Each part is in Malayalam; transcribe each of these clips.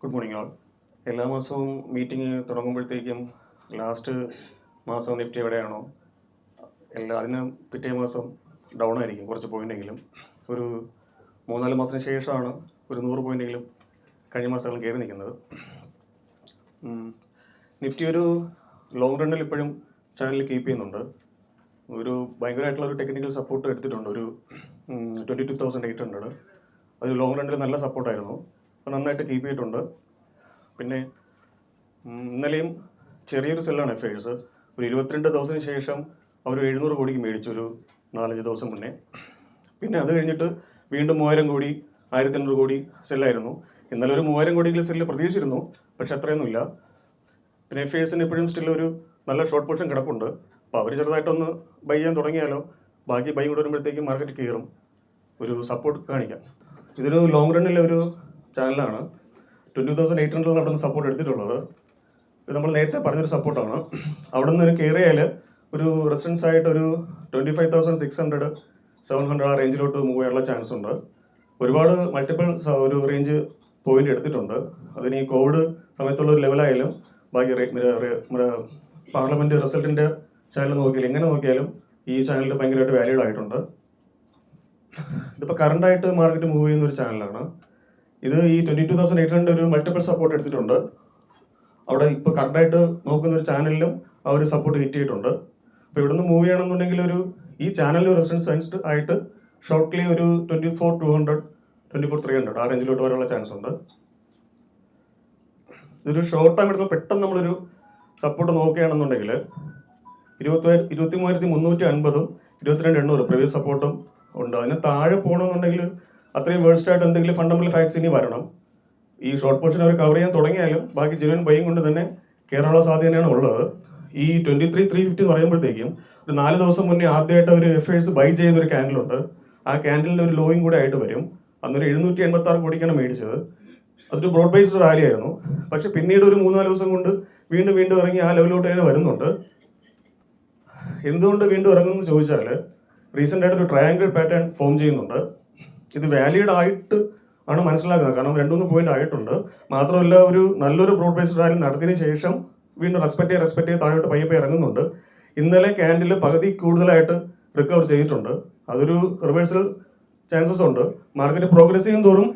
Good morning all. എല്ലാ മാസവും മീറ്റിംഗ് തുടങ്ങുമ്പോഴത്തേക്കും ലാസ്റ്റ് മാസം നിഫ്റ്റി എവിടെയാണോ അതിന് പിറ്റേ മാസം ഡൗൺ ആയിരിക്കും കുറച്ച് പോയിൻ്റെങ്കിലും. ഒരു 3-4 മാസത്തിന് ശേഷമാണ് ഒരു 100 പോയിൻ്റെങ്കിലും കഴിഞ്ഞ മാസങ്ങൾ കയറി നിൽക്കുന്നത്. നിഫ്റ്റി ഒരു ലോങ് റണ്ണിൽ ഇപ്പോഴും ചാനൽ കീപ്പ് ചെയ്യുന്നുണ്ട്. ഒരു ഭയങ്കരമായിട്ടുള്ള ഒരു ടെക്നിക്കൽ സപ്പോർട്ട് എടുത്തിട്ടുണ്ട്, ഒരു 22,800. അത് ലോങ് റണ്ണിൽ നല്ല സപ്പോർട്ടായിരുന്നു, അപ്പോൾ നന്നായിട്ട് കീപ്പ് ചെയ്തിട്ടുണ്ട്. പിന്നെ ഇന്നലെയും ചെറിയൊരു സെല്ലാണ് എഫേഴ്സ്. ഒരു 22,000 ശേഷം അവർ 700 കോടിക്ക് മേടിച്ചു ഒരു 4-5 ദിവസം മുന്നേ. പിന്നെ അത് കഴിഞ്ഞിട്ട് വീണ്ടും 1000 കോടി 1,800 കോടി സെല്ലായിരുന്നു. ഇന്നലെ ഒരു 3000 കോടിയിൽ സെല്ല് പ്രതീക്ഷിച്ചിരുന്നു, പക്ഷെ അത്രയൊന്നുമില്ല. പിന്നെ എഫേഴ്സിന് എപ്പോഴും സ്റ്റിൽ ഒരു നല്ല ഷോർട്ട് പൊസിഷൻ കിടപ്പുണ്ട്. അപ്പോൾ അവർ ചെറുതായിട്ടൊന്ന് ബൈ ചെയ്യാൻ തുടങ്ങിയാലോ ബാക്കി ബൈ കൂടെ വരുമ്പോഴത്തേക്കും മാർക്കറ്റ് കയറും, ഒരു സപ്പോർട്ട് കാണിക്കാം. ഇതൊരു ലോങ് റണ്ണിലെ ഒരു ചാനലാണ്. 20,800 അവിടെ നിന്ന് സപ്പോർട്ട് എടുത്തിട്ടുള്ളത്. ഇത് നമ്മൾ നേരത്തെ പറഞ്ഞൊരു സപ്പോർട്ടാണ്. അവിടെ നിന്ന് കയറിയാൽ ഒരു റെസിസ്റ്റൻസ് ആയിട്ട് ഒരു 25,600, 700 ആ റേഞ്ചിലോട്ട് മൂവ് ചെയ്യാനുള്ള ചാൻസ് ഉണ്ട്. ഒരുപാട് മൾട്ടിപ്പിൾ ഒരു റേഞ്ച് പോയിന്റ് എടുത്തിട്ടുണ്ട്. അതിന് ഈ കോവിഡ് സമയത്തുള്ള ഒരു ലെവലായാലും ബാക്കി പാർലമെന്റ് റിസൾട്ടിന്റെ ചാനൽ നോക്കിയാലും എങ്ങനെ നോക്കിയാലും ഈ ചാനൽ ഭയങ്കരമായിട്ട് വാല്യൂഡ് ആയിട്ടുണ്ട്. ഇതിപ്പോൾ കറണ്ടായിട്ട് മാർക്കറ്റ് മൂവ് ചെയ്യുന്ന ഒരു ചാനലാണ്. ഇത് ഈ 22,800 ഒരു മൾട്ടിപ്പിൾ സപ്പോർട്ട് എടുത്തിട്ടുണ്ട്. അവിടെ ഇപ്പോൾ കറണ്ടായിട്ട് നോക്കുന്ന ഒരു ചാനലിലും ആ ഒരു സപ്പോർട്ട് ഹിറ്റ് ചെയ്തിട്ടുണ്ട്. അപ്പോൾ ഇവിടുന്ന് മൂവ് ചെയ്യണമെന്നുണ്ടെങ്കിൽ ഈ ചാനലിൽ റെസിസ്റ്റൻസ് ആയിട്ട് ഷോർട്ട്ലി ഒരു 24,200, 24,300 ആ റേഞ്ചിലോട്ട് വരാനുള്ള ചാൻസ് ഉണ്ട്. ഇതൊരു ഷോർട്ട് ടൈം എടുക്കുമ്പോൾ പെട്ടെന്ന് നമ്മളൊരു സപ്പോർട്ട് നോക്കുകയാണെന്നുണ്ടെങ്കിൽ 23,350, 22,800 പ്രീവിയസ് സപ്പോർട്ടും ഉണ്ട്. അതിന് താഴെ പോകണമെന്നുണ്ടെങ്കിൽ അത്രയും വേഴ്സ്റ്റ് ആയിട്ട് എന്തെങ്കിലും ഫണ്ടമെന്റൽ ഫാക്ട്സ് ഇനി വരണം. ഈ ഷോർട്ട് പൊസിഷൻ അവർ കവർ ചെയ്യാൻ തുടങ്ങിയാലും ബാക്കി ജെനുവൻ ബൈയും കൊണ്ട് തന്നെ കയറാനുള്ള സാധ്യതയാണ് ഉള്ളത്. ഈ 23,350 എന്ന് പറയുമ്പോഴത്തേക്കും ഒരു 4 ദിവസം മുന്നേ ആദ്യമായിട്ട് ഒരു എഫേഴ്സ് ബൈ ചെയ്തൊരു ക്യാൻഡിലുണ്ട്. ആ ക്യാൻഡിലിൻ്റെ ഒരു ലോയും കൂടെ ആയിട്ട് വരും. അന്നൊരു 786 കോടിക്കാണ് മേടിച്ചത്. അതൊരു ബ്രോഡ് ബേസ്ഡ് റാലി ആയിരുന്നു. പക്ഷെ പിന്നീട് ഒരു 3-4 ദിവസം കൊണ്ട് വീണ്ടും ഇറങ്ങി ആ ലെവലിലോട്ട് തന്നെ വരുന്നുണ്ട്. എന്തുകൊണ്ട് വീണ്ടും ഇറങ്ങുമെന്ന് ചോദിച്ചാൽ റീസെൻ്റ് ആയിട്ട് ഒരു ട്രയാങ്കിൾ പാറ്റേൺ ഫോം ചെയ്യുന്നുണ്ട്. ഇത് വാലിഡ് ആയിട്ട് ആണ് മനസ്സിലാക്കുന്നത്, കാരണം 2-3 പോയിന്റ് ആയിട്ടുണ്ട്. മാത്രമല്ല ഒരു നല്ലൊരു ബ്രോഡ് ബേസ്ഡ് റാലി നടത്തിയതിനു ശേഷം വീണ്ടും റെസ്പെക്ട് ചെയ്ത് താഴോട്ട് പയ്യെ ഇറങ്ങുന്നുണ്ട്. ഇന്നലെ ക്യാൻഡിൽ പകുതി കൂടുതലായിട്ട് റിക്കവർ ചെയ്തിട്ടുണ്ട്. അതൊരു റിവേഴ്സൽ ചാൻസസ് ഉണ്ട്. മാർക്കറ്റ് പ്രോഗ്രസ് ചെയ്യും തോറും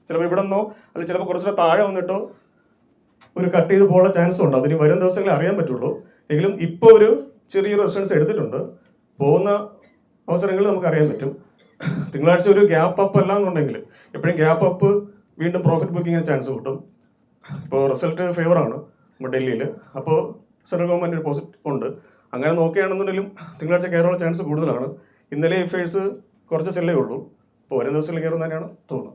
ചിലപ്പോൾ ഇവിടെ നിന്നോ അല്ലെങ്കിൽ ചിലപ്പോൾ കുറച്ചുകൂടെ താഴെ വന്നിട്ടോ ഒരു കട്ട് ചെയ്ത് പോകാനുള്ള ചാൻസ് ഉണ്ട്. അതിന് വരും ദിവസങ്ങളിൽ അറിയാൻ പറ്റുള്ളൂ. എങ്കിലും ഇപ്പോൾ ഒരു ചെറിയൊരു റെസിസ്റ്റൻസ് എടുത്തിട്ടുണ്ട്. പോകുന്ന അവസരങ്ങളിൽ നമുക്ക് അറിയാൻ പറ്റും. തിങ്കളാഴ്ച ഒരു ഗ്യാപ്പ് അപ്പ് അല്ല എന്നുണ്ടെങ്കിൽ എപ്പോഴും ഗ്യാപ്പ് അപ്പ് വീണ്ടും പ്രോഫിറ്റ് ബുക്കിങ്ങിന് ചാൻസ് കിട്ടും. ഇപ്പോൾ റിസൾട്ട് ഫേവറാണ് നമ്മുടെ ഡൽഹിയിൽ. അപ്പോൾ സെൻട്രൽ ഗവൺമെൻറ് ഒരു പോസിറ്റ് ഉണ്ട്. അങ്ങനെ നോക്കുകയാണെന്നുണ്ടെങ്കിലും തിങ്കളാഴ്ച കയറാനുള്ള ചാൻസ് കൂടുതലാണ്. ഇന്നലെ എഫേഴ്സ് കുറച്ച് സെല്ലേ ഉള്ളൂ. അപ്പോൾ ഓരോ ദിവസങ്ങളിൽ കയറുന്ന തന്നെയാണ് തോന്നുന്നത്.